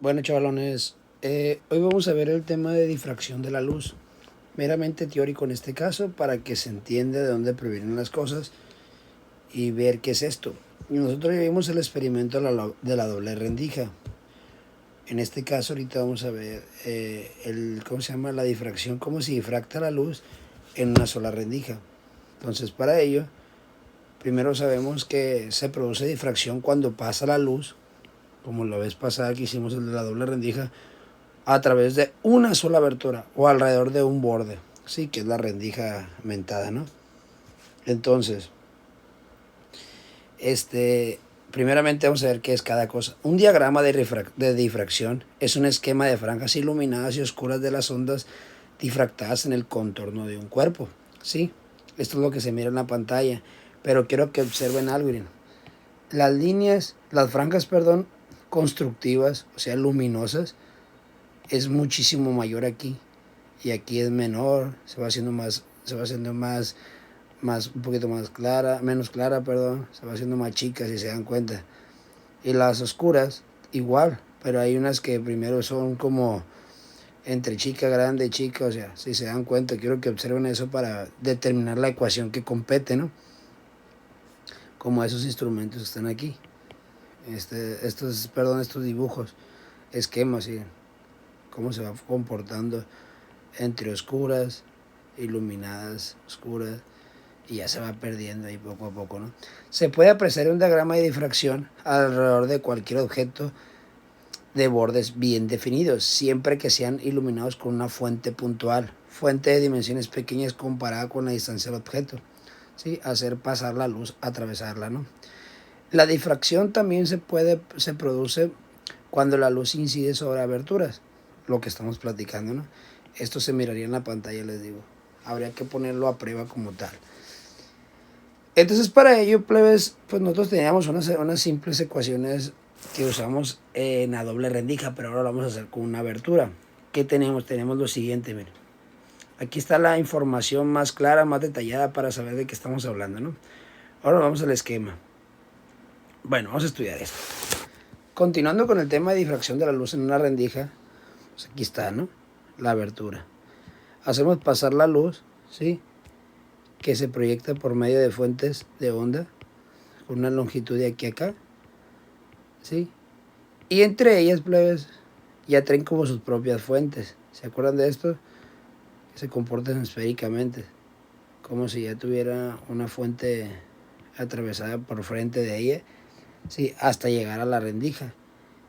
Bueno, chavalones, hoy vamos a ver el tema de difracción de la luz, meramente teórico en este caso, para que se entienda de dónde provienen las cosas y ver qué es esto. Nosotros vimos el experimento de la doble rendija. En este caso ahorita vamos a ver ¿cómo se llama? La difracción, cómo se difracta la luz en una sola rendija. Entonces, para ello, primero sabemos que se produce difracción cuando pasa la luz, como la vez pasada que hicimos el de la doble rendija, a través de una sola abertura o alrededor de un borde, sí, que es la rendija mentada, ¿no? Entonces, primeramente vamos a ver qué es cada cosa. Un diagrama de difracción es un esquema de franjas iluminadas y oscuras de las ondas difractadas en el contorno de un cuerpo, ¿sí? Esto es lo que se mira en la pantalla, pero quiero que observen algo, miren. Las franjas, perdón, constructivas, o sea, luminosas, es muchísimo mayor aquí y aquí es menor, se va haciendo un poquito más clara, menos clara, perdón, se va haciendo más chica si se dan cuenta. Y las oscuras igual, pero hay unas que primero son como entre chica, grande, chica, o sea, si se dan cuenta, quiero que observen eso para determinar la ecuación que compete, ¿no? Como esos instrumentos están aquí. Estos dibujos, esquemas, ¿sí? Cómo se va comportando entre oscuras, iluminadas, oscuras, y ya se va perdiendo ahí poco a poco, ¿no? Se puede apreciar un diagrama de difracción alrededor de cualquier objeto de bordes bien definidos, siempre que sean iluminados con una fuente puntual, fuente de dimensiones pequeñas comparada con la distancia del objeto, ¿sí? Hacer pasar la luz, atravesarla, ¿no? La difracción también se produce cuando la luz incide sobre aberturas, lo que estamos platicando, ¿no? Esto se miraría en la pantalla, les digo. Habría que ponerlo a prueba como tal. Entonces, para ello, plebes, pues nosotros teníamos unas simples ecuaciones que usamos en la doble rendija, pero ahora lo vamos a hacer con una abertura. ¿Qué tenemos? Tenemos lo siguiente, miren. Aquí está la información más clara, más detallada para saber de qué estamos hablando, ¿no? Ahora vamos al esquema. Bueno, vamos a estudiar esto. Continuando con el tema de difracción de la luz en una rendija, pues aquí está, ¿no? La abertura. Hacemos pasar la luz, ¿sí? Que se proyecta por medio de fuentes de onda con una longitud de aquí a acá, ¿sí? Y entre ellas, plebes, ya traen como sus propias fuentes. ¿Se acuerdan de esto? Que se comportan esféricamente, como si ya tuviera una fuente atravesada por frente de ella, ¿sí? Hasta llegar a la rendija.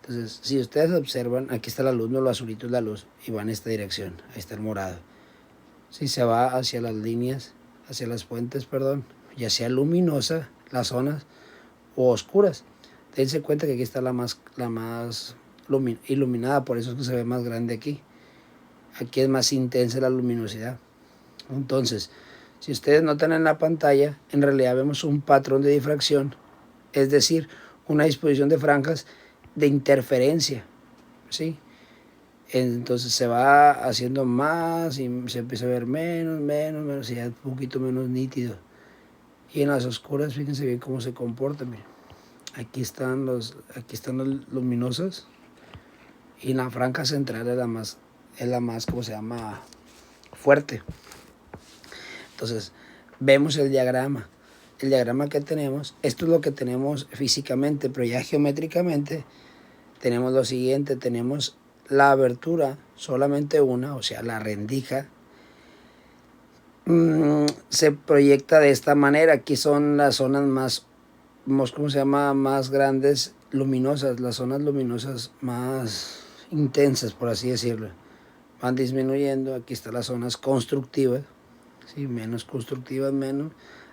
Entonces, si ustedes observan, aquí está la luz, no lo azulito es la luz, y va en esta dirección, ahí está el morado. Si se va hacia las líneas, hacia las fuentes, perdón, ya sea luminosa, las zonas, o oscuras. Dense cuenta que aquí está la más iluminada, por eso es que se ve más grande aquí. Aquí es más intensa la luminosidad. Entonces, si ustedes notan en la pantalla, en realidad vemos un patrón de difracción, es decir, una disposición de franjas de interferencia, ¿sí? Entonces se va haciendo más y se empieza a ver menos, y ya un poquito menos nítido. Y en las oscuras, fíjense bien cómo se comporta, miren. Aquí están las luminosas y la franja central es la más, ¿cómo se llama? Fuerte. Entonces, vemos el diagrama. El diagrama que tenemos, esto es lo que tenemos físicamente, pero ya geométricamente tenemos lo siguiente, tenemos la abertura, solamente una, o sea, la rendija, se proyecta de esta manera. Aquí son las zonas más, ¿cómo se llama? Más grandes, luminosas, las zonas luminosas más intensas, por así decirlo. Van disminuyendo, aquí están las zonas constructivas, ¿sí? Menos constructivas,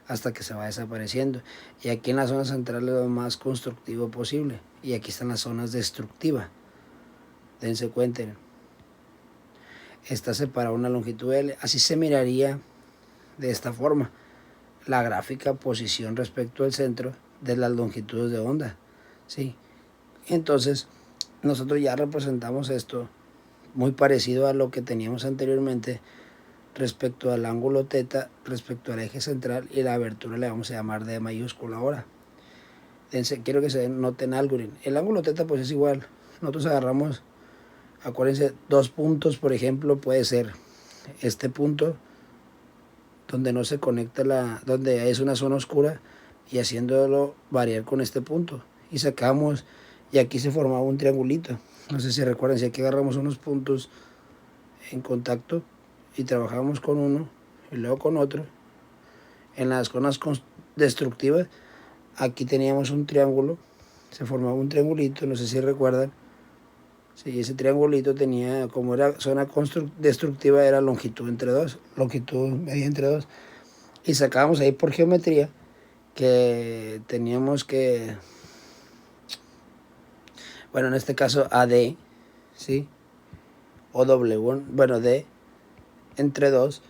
hasta que se va desapareciendo. Y aquí en la zona central es lo más constructivo posible. Y aquí están las zonas destructivas. Dense cuenta. Está separada una longitud L. Así se miraría de esta forma la gráfica posición respecto al centro de las longitudes de onda, ¿sí? Entonces, nosotros ya representamos esto muy parecido a lo que teníamos anteriormente respecto al ángulo teta, respecto al eje central, y la abertura le vamos a llamar D mayúscula ahora. Quiero que se noten algo. El ángulo teta pues es igual. Nosotros agarramos Acuérdense, 2 puntos, por ejemplo, puede ser este punto donde no se conecta donde es una zona oscura, y haciéndolo variar con este punto. Y sacamos, y aquí se formaba un triangulito. No sé si recuerdan, si aquí agarramos unos puntos en contacto y trabajamos con uno y luego con otro. En las zonas destructivas, aquí teníamos un triángulo, se formaba un triangulito, no sé si recuerdan. Sí, ese triangulito tenía, como era zona destructiva, era longitud entre dos, longitud media entre dos. Y sacábamos ahí por geometría que teníamos que, bueno, en este caso AD, ¿sí? O W, bueno, D entre 2,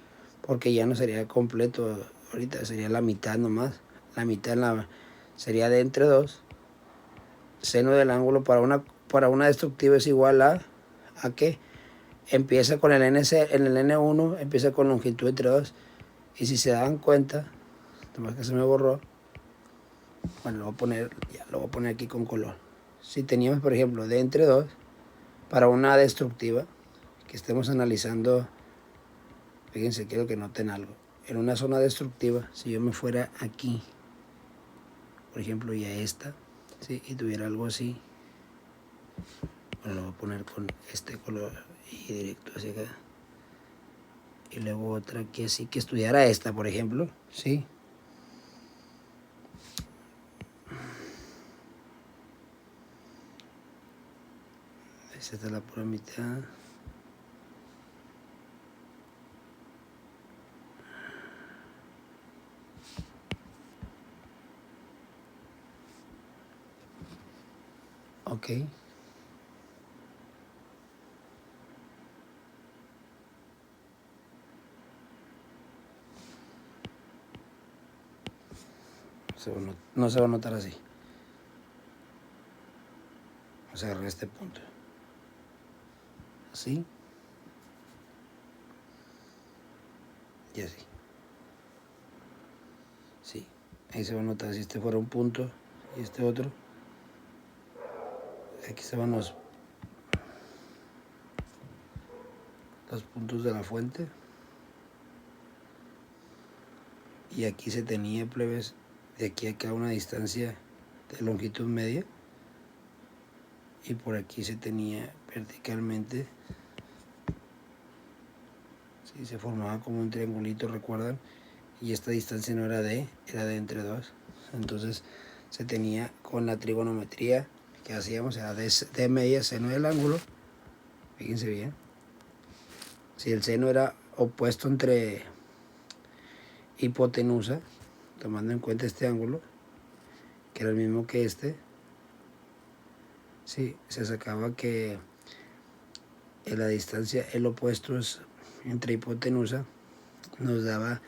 porque ya no sería completo, ahorita sería la mitad nomás. La mitad sería D entre 2. Seno del ángulo para una destructiva es igual ¿a qué? Empieza con el en el N1, empieza con longitud entre 2. Y si se dan cuenta, nomás que se me borró, bueno, lo voy a poner aquí con color. Si teníamos, por ejemplo, D entre 2, para una destructiva, que estemos analizando, fíjense, quiero que noten algo. En una zona destructiva, si yo me fuera aquí, por ejemplo, y a esta, ¿sí? Y tuviera algo así, bueno, lo voy a poner con este color y directo hacia acá. Y luego otra aquí así, que estudiara esta, por ejemplo, ¿sí? Esta es la pura mitad. Ok. No se va a notar así. Vamos a agarrar este punto. Así. Y así. Sí. Ahí se va a notar si este fuera un punto y este otro. Aquí se van los puntos de la fuente. Y aquí se tenía, plebes, de aquí a acá una distancia de longitud media. Y por aquí se tenía verticalmente. Sí, se formaba como un triangulito, ¿recuerdan? Y esta distancia no era D, era de entre 2. Entonces se tenía con la trigonometría que hacíamos, era D media seno del ángulo. Fíjense bien. Si el seno era opuesto entre hipotenusa, tomando en cuenta este ángulo, que era el mismo que este, sí, se sacaba que en la distancia, el opuesto es entre hipotenusa, nos daba,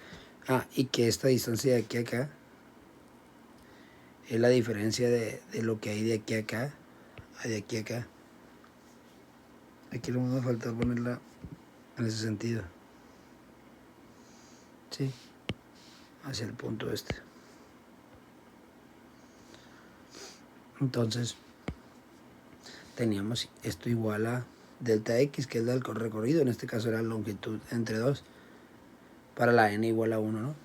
y que esta distancia de aquí a acá es la diferencia de lo que hay de aquí a acá a de aquí a acá. Aquí le vamos a faltar ponerla en ese sentido, sí, hacia el punto este. Entonces teníamos esto igual a delta x, que es el recorrido, en este caso era longitud entre 2, para la n igual a 1, ¿no?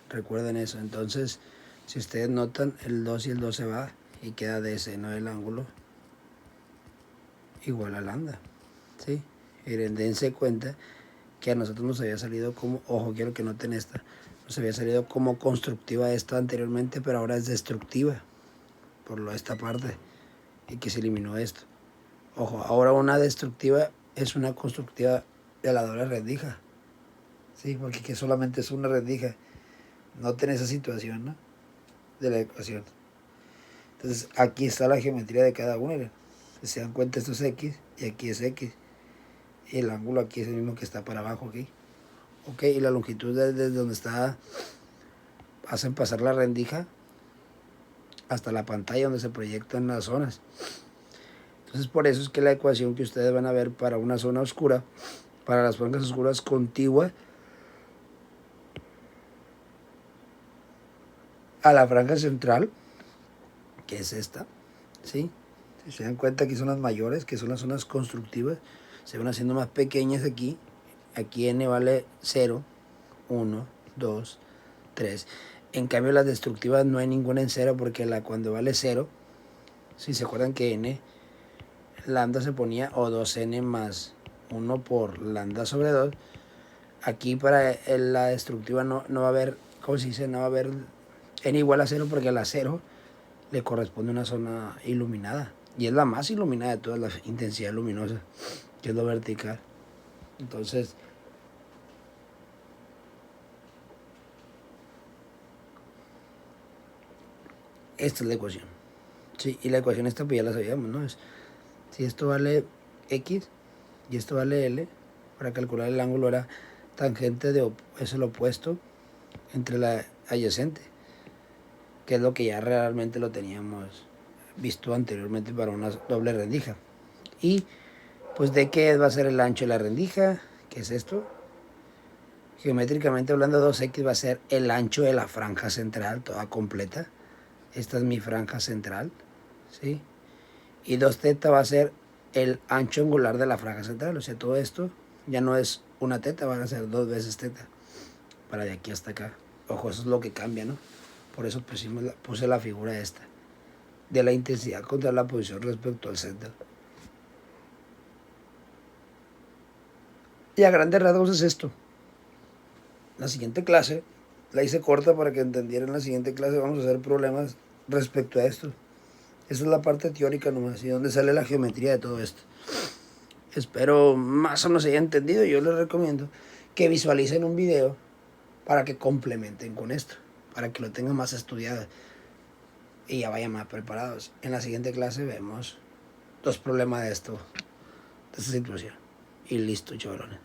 Recuerden eso. Entonces, si ustedes notan, el 2 y el 2 se va y queda de seno del ángulo igual a lambda, ¿sí? Y dense cuenta que a nosotros nos había salido como, ojo, quiero que noten esta, nos había salido como constructiva esta anteriormente, pero ahora es destructiva por esta parte, y que se eliminó esto. Ojo, ahora una destructiva es una constructiva de la doble rendija, ¿sí? Porque que solamente es una rendija. Noten esa situación, ¿no? De la ecuación. Entonces aquí está la geometría de cada una. Si se dan cuenta, esto es x y aquí es x. Y el ángulo aquí es el mismo que está para abajo aquí. Ok, y la longitud desde donde está, hacen pasar la rendija hasta la pantalla donde se proyectan las zonas. Entonces por eso es que la ecuación que ustedes van a ver para una zona oscura, para las franjas oscuras contiguas a la franja central, que es esta, ¿sí? Si se dan cuenta, aquí son las mayores, que son las zonas constructivas. Se van haciendo más pequeñas aquí. Aquí n vale 0, 1, 2, 3. En cambio, las destructivas no hay ninguna en 0 porque cuando vale 0, si se acuerdan que n, lambda se ponía o 2n más 1 por lambda sobre 2. Aquí para la destructiva no va a haber, ¿cómo se dice? No va a haber n igual a 0 porque a la 0 le corresponde una zona iluminada. Y es la más iluminada de toda la intensidad luminosa, que es lo vertical. Entonces, esta es la ecuación. Sí, y la ecuación esta pues ya la sabíamos, ¿no? Si esto vale x y esto vale l, para calcular el ángulo era tangente es el opuesto entre la adyacente, que es lo que ya realmente lo teníamos visto anteriormente para una doble rendija. Y pues de qué va a ser el ancho de la rendija, que es esto. Geométricamente hablando, 2x va a ser el ancho de la franja central, toda completa. Esta es mi franja central, ¿sí? Y 2θ va a ser el ancho angular de la franja central. O sea, todo esto ya no es una θ, van a ser 2 veces θ. Para de aquí hasta acá. Ojo, eso es lo que cambia, ¿no? Por eso puse la figura esta. De la intensidad contra la posición respecto al centro. Y a grandes rasgos es esto. La siguiente clase, la hice corta para que entendieran. La siguiente clase vamos a hacer problemas respecto a esto. Esa es la parte teórica nomás, y donde sale la geometría de todo esto. Espero más o menos haya entendido. Yo les recomiendo que visualicen un video para que complementen con esto, para que lo tengan más estudiado y ya vayan más preparados. En la siguiente clase vemos 2 problemas de esta situación. Y listo, chavalones.